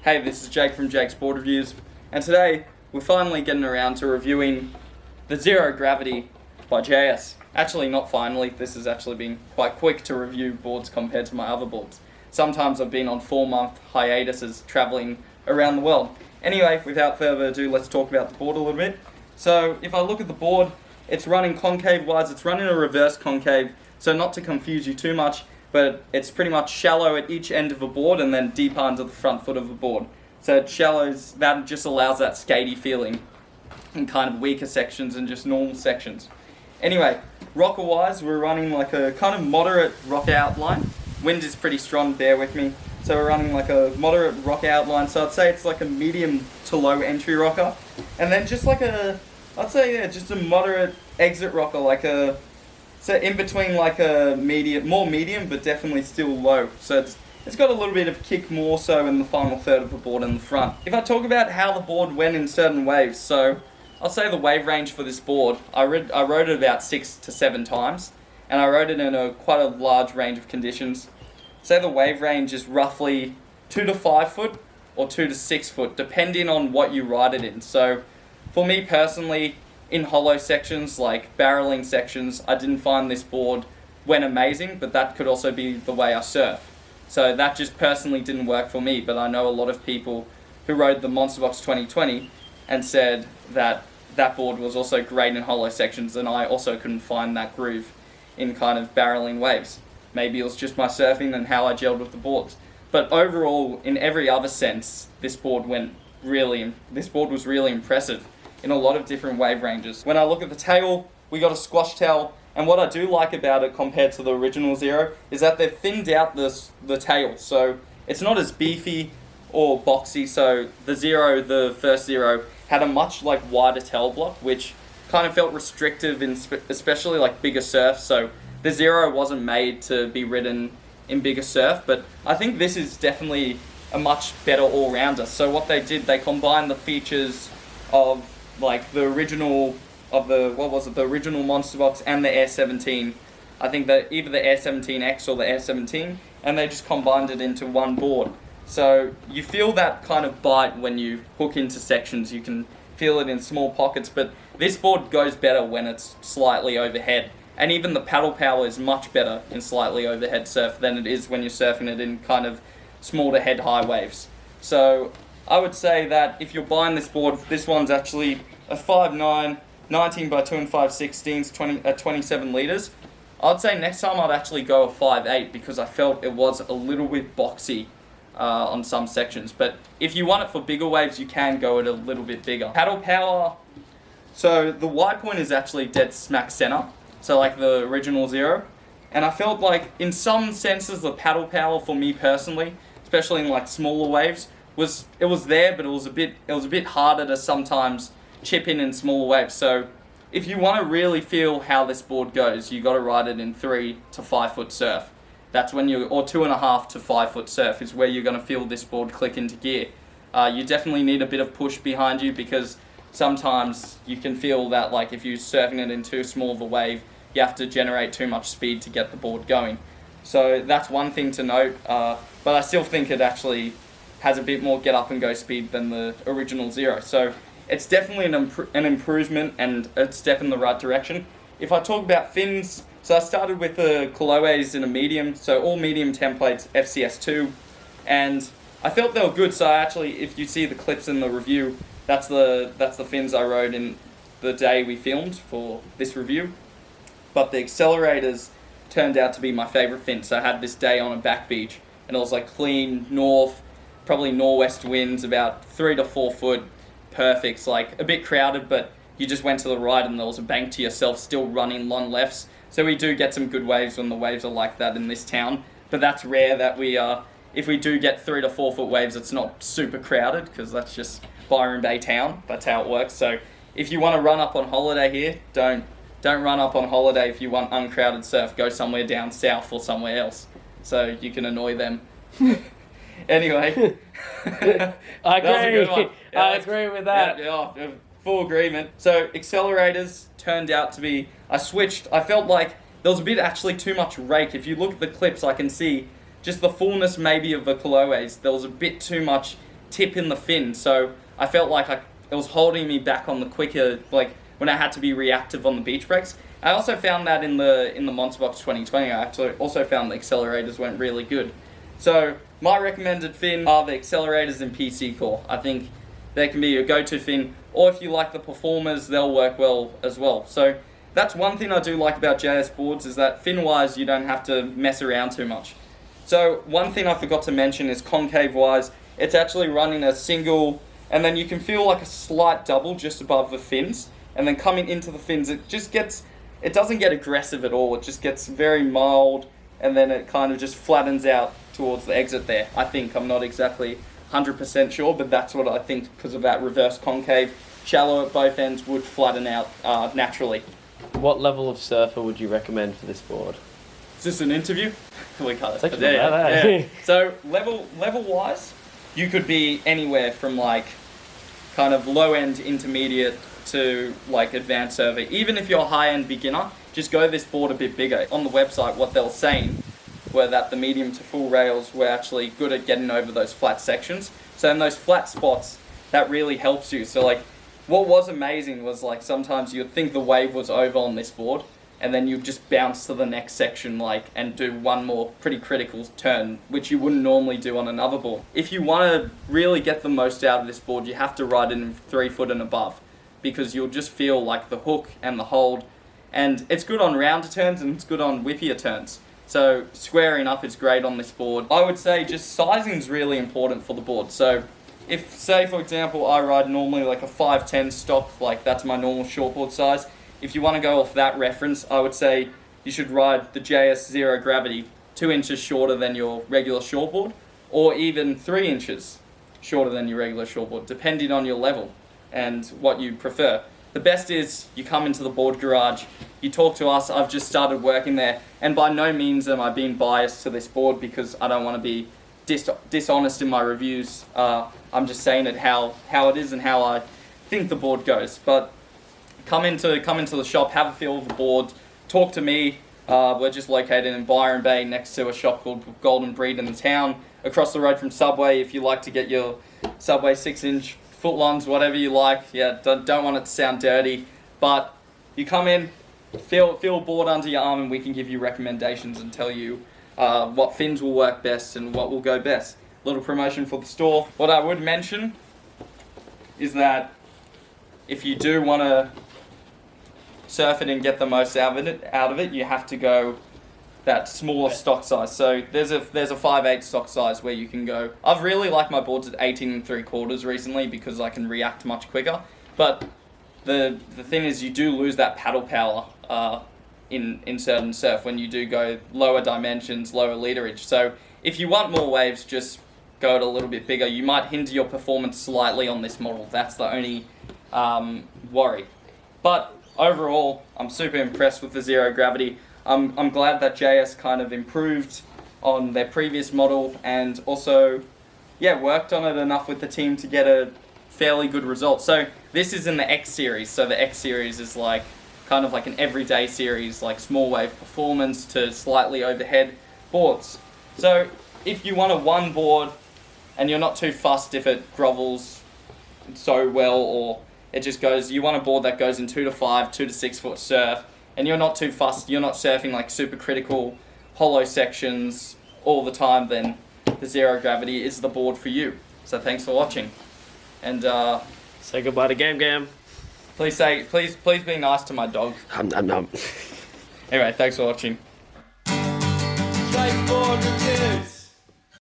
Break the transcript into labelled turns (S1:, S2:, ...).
S1: Hey, this is Jake from Jake's Board Reviews, and today we're finally getting around to reviewing the Xero Gravity by JS. Actually, not finally, this has actually been quite quick to review boards compared to my other boards. Sometimes I've been on 4-month hiatuses traveling around the world. Anyway, without further ado, let's talk about the board a little bit. So, if I look at the board, it's running concave-wise, it's running a reverse concave, so not to confuse you too much, but it's pretty much shallow at each end of the board and then deeper into the front foot of the board. So it shallows, that just allows that skatey feeling in kind of weaker sections and just normal sections. Anyway, rocker-wise, we're running like a kind of moderate rock outline. Wind is pretty strong, bear with me. So we're running like a moderate rock outline, so I'd say it's like a medium to low entry rocker. And then just like just a moderate exit rocker, so in between like a medium, more medium, but definitely still low. So it's got a little bit of kick more so in the final third of the board in the front. If I talk about how the board went in certain waves, so I'll say the wave range for this board, I rode it about 6 to 7 times, and I rode it in quite a large range of conditions. Say the wave range is roughly 2 to 5 foot or 2 to 6 foot, depending on what you ride it in. So for me personally, in hollow sections, like barreling sections, I didn't find this board went amazing, but that could also be the way I surf. So that just personally didn't work for me, but I know a lot of people who rode the MONSTABOX 2020 and said that that board was also great in hollow sections, and I also couldn't find that groove in kind of barreling waves. Maybe it was just my surfing and how I gelled with the boards. But overall, in every other sense, this board was really impressive in a lot of different wave ranges. When I look at the tail, we got a squash tail, and what I do like about it compared to the original Xero is that they've thinned out the tail, so it's not as beefy or boxy. So the first Xero, had a much wider tail block, which kind of felt restrictive in especially bigger surf. So the Xero wasn't made to be ridden in bigger surf, but I think this is definitely a much better all-rounder. So what they did, they combined the features of the original MONSTABOX and the Air 17. I think that either the Air 17X or the Air 17, and they just combined it into one board. So you feel that kind of bite when you hook into sections. You can feel it in small pockets, but this board goes better when it's slightly overhead. And even the paddle power is much better in slightly overhead surf than it is when you're surfing it in kind of small to head high waves. So I would say that if you're buying this board, this one's actually a 5'9", 19 by 2 5/16, 27 litres. I'd say next time I'd actually go a 5'8", because I felt it was a little bit boxy on some sections. But if you want it for bigger waves, you can go it a little bit bigger. Paddle power, so the wide point is actually dead smack center, so like the original Xero. And I felt in some senses the paddle power for me personally, especially in smaller waves, was there, but it was a bit harder to sometimes chip in smaller waves. So if you want to really feel how this board goes, you got to ride it in 3 to 5 foot surf. That's when or 2.5 to 5 foot surf is where you're going to feel this board click into gear. You definitely need a bit of push behind you, because sometimes you can feel that if you're surfing it in too small of a wave, you have to generate too much speed to get the board going. So that's one thing to note, but I still think it actually has a bit more get up and go speed than the original Xero. So it's definitely an improvement and a step in the right direction. If I talk about fins, so I started with the Kolohes in a medium, so all medium templates, FCS2, and I felt they were good. So I actually, if you see the clips in the review, that's the fins I rode in the day we filmed for this review. But the Accelerators turned out to be my favourite fin. So I had this day on a back beach, and it was clean north, probably northwest winds, about 3 to 4 foot, perfect. A bit crowded, but you just went to the right and there was a bank to yourself, still running long lefts. So we do get some good waves when the waves are like that in this town, but that's rare that if we do get 3 to 4 foot waves, it's not super crowded, because that's just Byron Bay town. That's how it works. So if you want to run up on holiday here, don't run up on holiday. If you want uncrowded surf, go somewhere down south or somewhere else, so you can annoy them. Anyway,
S2: I agree. I agree with that.
S1: Yeah, full agreement. So Accelerators turned out to be, I switched. I felt like there was a bit actually too much rake. If you look at the clips, I can see just the fullness maybe of the Kolohes. There was a bit too much tip in the fin, so I felt like it was holding me back on the quicker, like when I had to be reactive on the beach brakes. I also found that in the MONSTABOX 2020, I actually also found the accelerators went really good. So my recommended fin are the accelerators in PC core. I think they can be your go-to fin, or if you like the performers, they'll work well as well. So that's one thing I do like about JS boards, is that fin-wise you don't have to mess around too much. So one thing I forgot to mention is concave-wise, it's actually running a single, and then you can feel like a slight double just above the fins, and then coming into the fins, it doesn't get aggressive at all. It just gets very mild, and then it kind of just flattens out towards the exit there. I think, I'm not exactly 100% sure, but that's what I think, because of that reverse concave. Shallow at both ends would flatten out naturally.
S2: What level of surfer would you recommend for this board?
S1: Is this an interview? We can't.
S2: It's actually not bad.
S1: Yeah. So level wise, you could be anywhere from like kind of low end intermediate to like advanced surfer. Even if you're a high end beginner, just go this board a bit bigger. On the website, what they were saying were that the medium to full rails were actually good at getting over those flat sections. So in those flat spots, that really helps you. So like, what was amazing was like sometimes you'd think the wave was over on this board, and then you'd just bounce to the next section like and do one more pretty critical turn, which you wouldn't normally do on another board. If you want to really get the most out of this board, you have to ride it in 3 foot and above, because you'll just feel like the hook and the hold, and it's good on rounder turns and it's good on whippier turns. So squaring up is great on this board. I would say just sizing is really important for the board. So if, say for example, I ride normally like a 5'10" stock, like that's my normal shortboard size. If you want to go off that reference, I would say you should ride the JS Xero Gravity 2 inches shorter than your regular shortboard, or even 3 inches shorter than your regular shortboard, depending on your level and what you prefer. The best is you come into the board garage, you talk to us. I've just started working there, and by no means am I being biased to this board, because I don't want to be dishonest in my reviews. I'm just saying it how it is and how I think the board goes. But come into the shop, have a feel of the board, talk to me. We're just located in Byron Bay, next to a shop called Golden Breed in the town, across the road from Subway. If you like to get your Subway 6-inch footlongs, whatever you like. Yeah, don't want it to sound dirty, but you come in, feel a board under your arm, and we can give you recommendations and tell you what fins will work best and what will go best. Little promotion for the store. What I would mention is that if you do want to surf it and get the most out of it, you have to go that smaller stock size. So there's a 5/8 stock size where you can go. I've really liked my boards at 18 3/4 recently, because I can react much quicker. But the thing is, you do lose that paddle power in certain surf when you do go lower dimensions, lower literage. So if you want more waves, just go it a little bit bigger. You might hinder your performance slightly on this model. That's the only worry. But overall, I'm super impressed with the Xero Gravity. I'm glad that JS kind of improved on their previous model, and also, yeah, worked on it enough with the team to get a fairly good result. So this is in the X series. So the X series is like kind of like an everyday series, like small wave performance to slightly overhead boards. So if you want a one board and you're not too fussed if it grovels so well, or it just goes, you want a board that goes in 2 to 5, 2 to 6 foot surf, and you're not too fussed, you're not surfing like super critical hollow sections all the time, then the Xero Gravity is the board for you. So thanks for watching, and
S2: say goodbye to Gam.
S1: please be nice to my dog. Anyway, thanks for watching. Straightforward reviews.